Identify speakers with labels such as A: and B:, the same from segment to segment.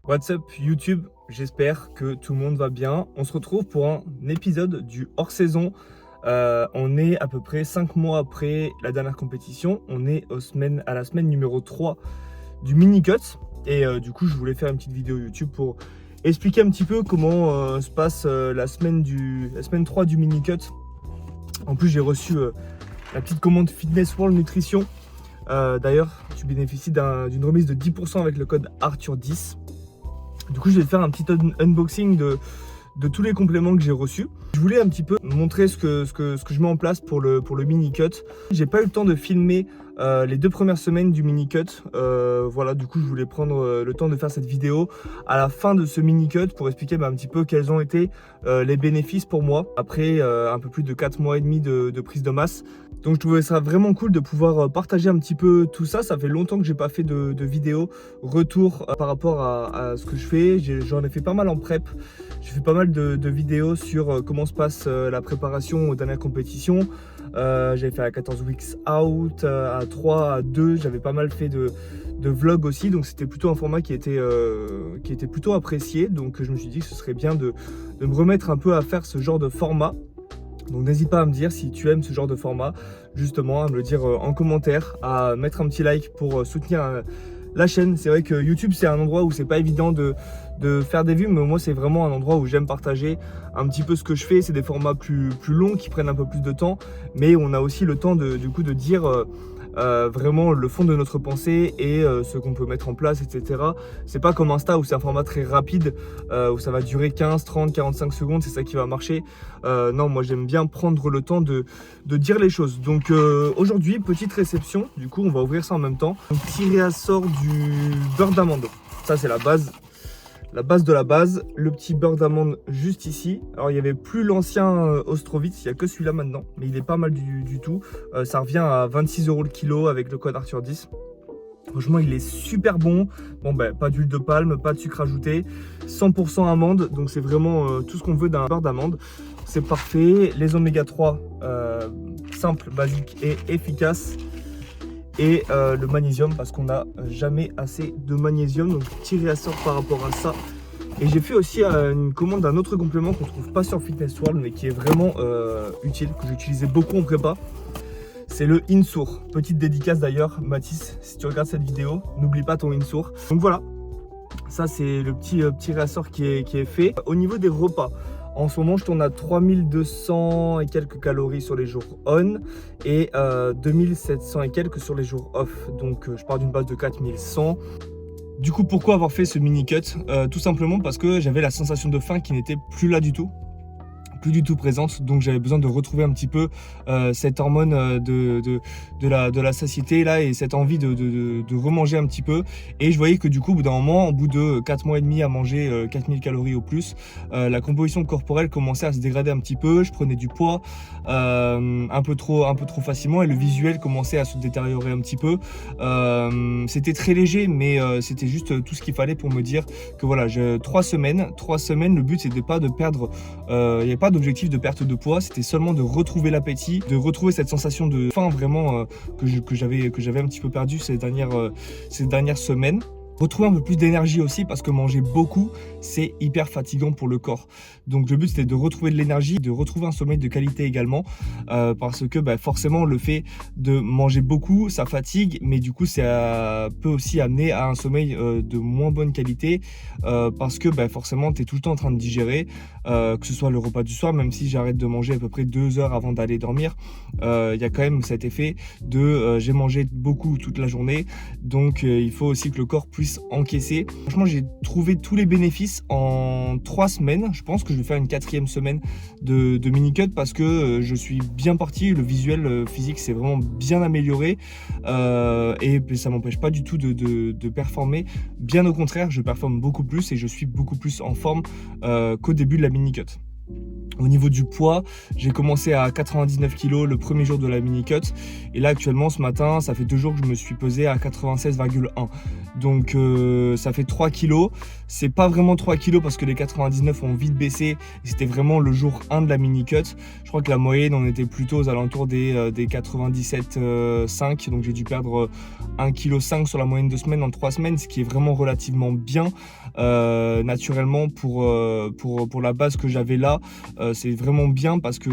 A: What's up YouTube, j'espère que tout le monde va bien. On se retrouve pour un épisode du hors-saison. On est à peu près 5 mois après la dernière compétition. On est à la semaine numéro 3 du mini-cut. Et du coup, je voulais faire une petite vidéo YouTube pour expliquer un petit peu comment se passe la semaine 3 du mini-cut. En plus, j'ai reçu la petite commande Fitness World Nutrition. D'ailleurs, tu bénéficies d'une remise de 10% avec le code Arthur10. Du coup, je vais te faire un petit unboxing de tous les compléments que j'ai reçus. Je voulais un petit peu montrer ce que je mets en place pour le mini-cut. J'ai pas eu le temps de filmer les 2 premières semaines du mini-cut. Voilà, du coup, je voulais prendre le temps de faire cette vidéo à la fin de ce mini-cut pour expliquer un petit peu quels ont été les bénéfices pour moi après un peu plus de 4 mois et demi de prise de masse. Donc je trouvais ça vraiment cool de pouvoir partager un petit peu tout ça. Ça fait longtemps que j'ai pas fait de vidéo retour par rapport à ce que je fais. J'en ai fait pas mal en prep. J'ai fait pas mal de vidéos sur comment se passe la préparation aux dernières compétitions. J'avais fait à 14 weeks out, à 3, à 2. J'avais pas mal fait de vlogs aussi. Donc c'était plutôt un format qui était plutôt apprécié. Donc je me suis dit que ce serait bien de me remettre un peu à faire ce genre de format. Donc n'hésite pas à me dire si tu aimes ce genre de format, justement à me le dire en commentaire, à mettre un petit like pour soutenir la chaîne. C'est vrai que YouTube c'est un endroit où c'est pas évident de faire des vues, mais moi c'est vraiment un endroit où j'aime partager un petit peu ce que je fais. C'est des formats plus longs qui prennent un peu plus de temps, mais on a aussi le temps du coup de dire vraiment le fond de notre pensée et ce qu'on peut mettre en place, etc. C'est pas comme Insta où c'est un format très rapide, où ça va durer 15, 30, 45 secondes, c'est ça qui va marcher. Non, moi j'aime bien prendre le temps de dire les choses. Donc aujourd'hui, petite réception, du coup on va ouvrir ça en même temps. Un petit réassort du beurre d'amande, ça c'est la base de la base. Le petit beurre d'amande juste ici. Alors il n'y avait plus l'ancien Ostrovitz, il n'y a que celui-là maintenant, mais il est pas mal du tout. Ça revient à 26 € le kilo avec le code Arthur10. Franchement il est super bon. Bon ben pas d'huile de palme, pas de sucre ajouté, 100% amande, donc c'est vraiment tout ce qu'on veut d'un beurre d'amande. C'est parfait. Les oméga 3 simples, basiques et efficaces. Et le magnésium parce qu'on n'a jamais assez de magnésium, donc petit réassort par rapport à ça. Et j'ai fait aussi une commande d'un autre complément qu'on trouve pas sur Fitness World mais qui est vraiment utile, que j'utilisais beaucoup en prépa. C'est le Insour. Petite dédicace d'ailleurs, Mathis, si tu regardes cette vidéo, n'oublie pas ton Insour. Donc voilà, ça c'est le petit réassort qui est fait. Au niveau des repas, en ce moment, je tourne à 3200 et quelques calories sur les jours on et 2700 et quelques sur les jours off. Donc, je pars d'une base de 4100. Du coup, pourquoi avoir fait ce mini-cut? Tout simplement parce que j'avais la sensation de faim qui n'était plus là du tout. Plus du tout présente, donc j'avais besoin de retrouver un petit peu cette hormone de la satiété là et cette envie de remanger un petit peu. Et je voyais que du coup au bout d'un moment, au bout de 4 mois et demi à manger 4000 calories au plus, la composition corporelle commençait à se dégrader un petit peu. Je prenais du poids un peu trop facilement et le visuel commençait à se détériorer un petit peu. C'était très léger, mais c'était juste tout ce qu'il fallait pour me dire que voilà, 3 semaines, le but c'était pas de perdre, il n'y avait pas d'objectif de perte de poids, c'était seulement de retrouver l'appétit, de retrouver cette sensation de faim vraiment que j'avais un petit peu perdu ces dernières semaines. Retrouver un peu plus d'énergie aussi parce que manger beaucoup c'est hyper fatigant pour le corps. Donc le but c'était de retrouver de l'énergie, de retrouver un sommeil de qualité également parce que forcément le fait de manger beaucoup ça fatigue, mais du coup ça peut aussi amener à un sommeil de moins bonne qualité parce que forcément tu es tout le temps en train de digérer, que ce soit le repas du soir, même si j'arrête de manger à peu près 2 heures avant d'aller dormir, il y a quand même cet effet de j'ai mangé beaucoup toute la journée, donc il faut aussi que le corps puisse encaisser. Franchement j'ai trouvé tous les bénéfices en 3 semaines. Je pense que je vais faire une 4e semaine de mini-cut parce que je suis bien parti, le visuel physique s'est vraiment bien amélioré et ça m'empêche pas du tout de performer. Bien au contraire, je performe beaucoup plus et je suis beaucoup plus en forme qu'au début de la mini-cut. Au niveau du poids, j'ai commencé à 99 kg le premier jour de la mini-cut. Et là, actuellement, ce matin, ça fait 2 jours que je me suis pesé à 96,1. Donc, ça fait 3 kg. C'est pas vraiment 3 kg parce que les 99 ont vite baissé. C'était vraiment le jour 1 de la mini-cut. Je crois que la moyenne, on était plutôt aux alentours des 97,5. Donc, j'ai dû perdre 1,5 kg sur la moyenne de semaine en 3 semaines, ce qui est vraiment relativement bien. Naturellement, pour la base que j'avais là, c'est vraiment bien parce que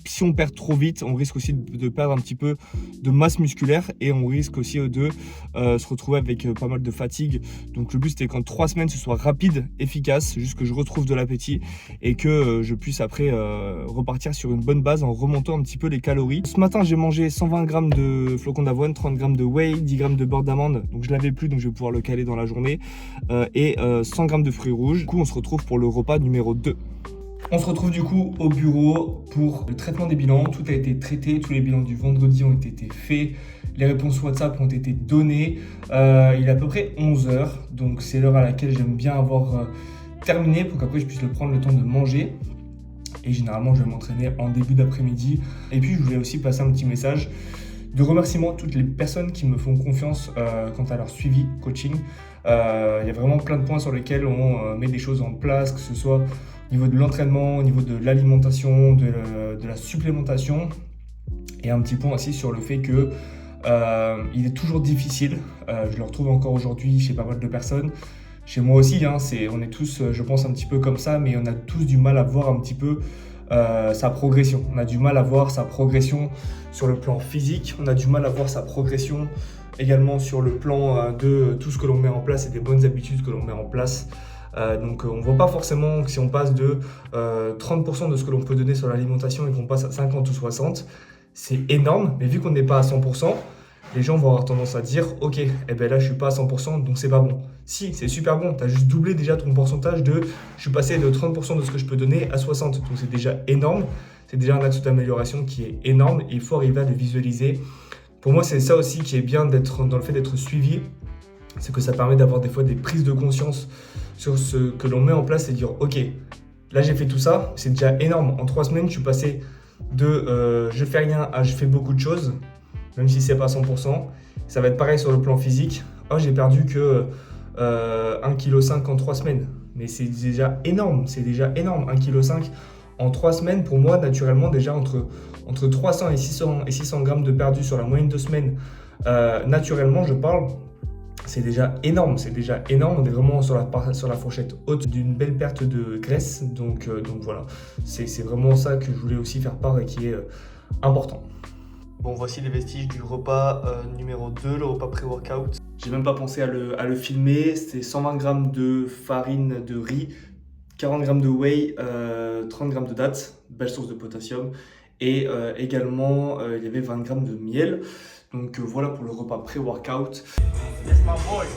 A: si on perd trop vite, on risque aussi de perdre un petit peu de masse musculaire et on risque aussi de se retrouver avec pas mal de fatigue. Donc le but c'était qu'en 3 semaines ce soit rapide, efficace, juste que je retrouve de l'appétit et que je puisse après repartir sur une bonne base en remontant un petit peu les calories. Ce matin j'ai mangé 120 g de flocons d'avoine, 30 g de whey, 10 g de beurre d'amande, donc je l'avais plus donc je vais pouvoir le caler dans la journée, et 100 g de fruits rouges. Du coup on se retrouve pour le repas numéro 2. On se retrouve du coup au bureau pour le traitement des bilans. Tout a été traité, tous les bilans du vendredi ont été faits. Les réponses WhatsApp ont été données. Il est à peu près 11h, donc c'est l'heure à laquelle j'aime bien avoir terminé pour qu'après je puisse prendre le temps de manger. Et généralement je vais m'entraîner en début d'après-midi. Et puis je voulais aussi passer un petit message de remerciement à toutes les personnes qui me font confiance quant à leur suivi coaching. Il y a vraiment plein de points sur lesquels on met des choses en place, que ce soit au niveau de l'entraînement, au niveau de l'alimentation, de la supplémentation, et un petit point aussi sur le fait que il est toujours difficile, je le retrouve encore aujourd'hui chez pas mal de personnes, chez moi aussi, hein, on est tous, je pense, un petit peu comme ça, mais on a tous du mal à voir un petit peu sa progression. On a du mal à voir sa progression sur le plan physique, on a du mal à voir sa progression également sur le plan de tout ce que l'on met en place et des bonnes habitudes que l'on met en place. Donc on ne voit pas forcément que si on passe de 30% de ce que l'on peut donner sur l'alimentation et qu'on passe à 50 ou 60, c'est énorme, mais vu qu'on n'est pas à 100%, les gens vont avoir tendance à dire « Ok, eh ben là je suis pas à 100%, donc c'est pas bon ». Si, c'est super bon, tu as juste doublé déjà ton pourcentage de « Je suis passé de 30% de ce que je peux donner à 60%, donc c'est déjà énorme, c'est déjà un axe d'amélioration qui est énorme et il faut arriver à le visualiser. Pour moi, c'est ça aussi qui est bien d'être dans le fait d'être suivi, c'est que ça permet d'avoir des fois des prises de conscience sur ce que l'on met en place et dire ok, là j'ai fait tout ça, c'est déjà énorme. En 3 semaines, je suis passé de je fais rien à je fais beaucoup de choses, même si c'est pas 100%. Ça va être pareil sur le plan physique. Oh, j'ai perdu que 1,5 kg en 3 semaines. Mais c'est déjà énorme, c'est déjà énorme. 1,5 kg en 3 semaines, pour moi, naturellement, déjà entre 300 et 600 grammes de perdu sur la moyenne de semaine, naturellement, je parle. C'est déjà énorme, On est vraiment sur la fourchette haute d'une belle perte de graisse. Donc voilà, c'est vraiment ça que je voulais aussi faire part et qui est important. Bon, voici les vestiges du repas numéro 2, le repas pré-workout. J'ai même pas pensé à le filmer. C'était 120 g de farine de riz, 40 g de whey, 30 g de dattes, belle source de potassium. Et également, il y avait 20 g de miel. Donc voilà pour le repas pré-workout. Yes, my boy.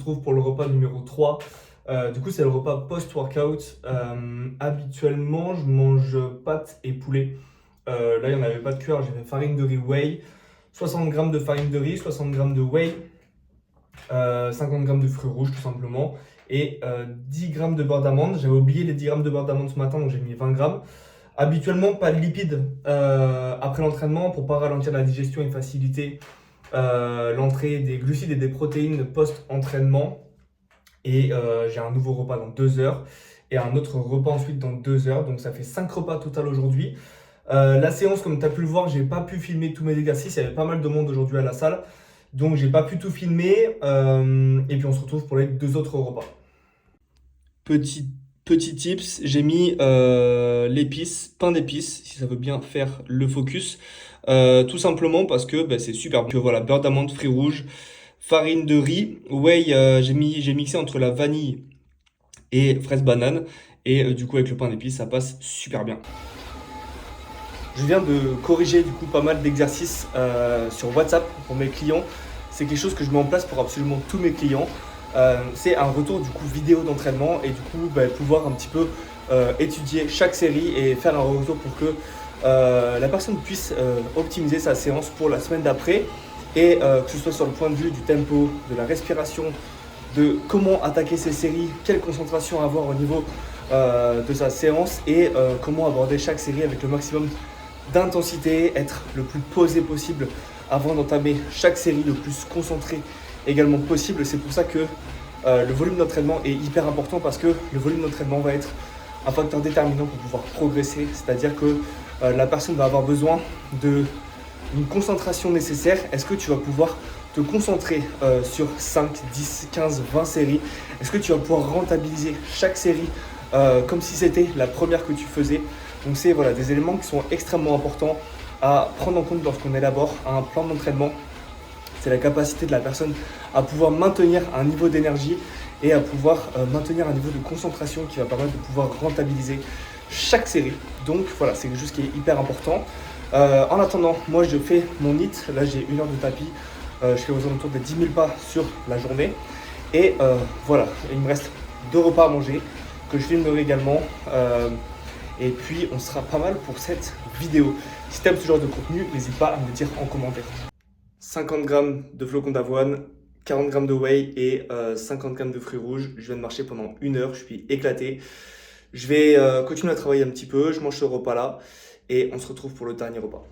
A: retrouve pour le repas numéro 3. Du coup, c'est le repas post-workout. Habituellement, je mange pâtes et poulet. Là, il n'y en avait pas de cuir, j'ai fait farine de riz whey, 60 g de farine de riz, 60 g de whey, 50 g de fruits rouges tout simplement, et 10 g de beurre d'amande. J'avais oublié les 10 g de beurre d'amande ce matin, donc j'ai mis 20 g. Habituellement, pas de lipides après l'entraînement pour pas ralentir la digestion et faciliter l'entrée des glucides et des protéines post-entraînement. Et j'ai un nouveau repas dans 2 heures et un autre repas ensuite dans 2 heures. Donc ça fait 5 repas total aujourd'hui. La séance, comme tu as pu le voir, j'ai pas pu filmer tous mes exercices. Il y avait pas mal de monde aujourd'hui à la salle. Donc j'ai pas pu tout filmer. Et puis on se retrouve pour les 2 autres repas. Petit tips, j'ai mis l'épice, pain d'épices, si ça veut bien faire le focus. Tout simplement parce que c'est super bon. Que voilà, beurre d'amande, fruits rouges, farine de riz, whey, j'ai mixé entre la vanille et fraise banane. Et du coup avec le pain d'épices, ça passe super bien. Je viens de corriger du coup pas mal d'exercices sur WhatsApp pour mes clients. C'est quelque chose que je mets en place pour absolument tous mes clients. C'est un retour du coup vidéo d'entraînement et du coup pouvoir un petit peu étudier chaque série et faire un retour pour que la personne puisse optimiser sa séance pour la semaine d'après et que ce soit sur le point de vue du tempo, de la respiration, de comment attaquer ses séries, quelle concentration avoir au niveau de sa séance et comment aborder chaque série avec le maximum d'intensité, être le plus posé possible avant d'entamer chaque série, le plus concentré également possible. C'est pour ça que le volume d'entraînement est hyper important parce que le volume d'entraînement va être un facteur déterminant pour pouvoir progresser. C'est-à-dire que la personne va avoir besoin d'une concentration nécessaire. Est-ce que tu vas pouvoir te concentrer sur 5, 10, 15, 20 séries? Est-ce que tu vas pouvoir rentabiliser chaque série comme si c'était la première que tu faisais? Donc c'est voilà, des éléments qui sont extrêmement importants à prendre en compte lorsqu'on élabore un plan d'entraînement. C'est la capacité de la personne à pouvoir maintenir un niveau d'énergie et à pouvoir maintenir un niveau de concentration qui va permettre de pouvoir rentabiliser chaque série. Donc voilà, c'est quelque chose qui est hyper important. En attendant, moi je fais mon HIIT. Là j'ai 1 heure de tapis. Je fais aux alentours des 10 000 pas sur la journée. Et voilà, il me reste 2 repas à manger que je filmerai également. Et puis on sera pas mal pour cette vidéo. Si tu aimes ce genre de contenu, n'hésite pas à me le dire en commentaire. 50 g de flocons d'avoine, 40 g de whey et 50 g de fruits rouges. Je viens de marcher pendant 1 heure, je suis éclaté. Je vais continuer à travailler un petit peu, je mange ce repas là et on se retrouve pour le dernier repas.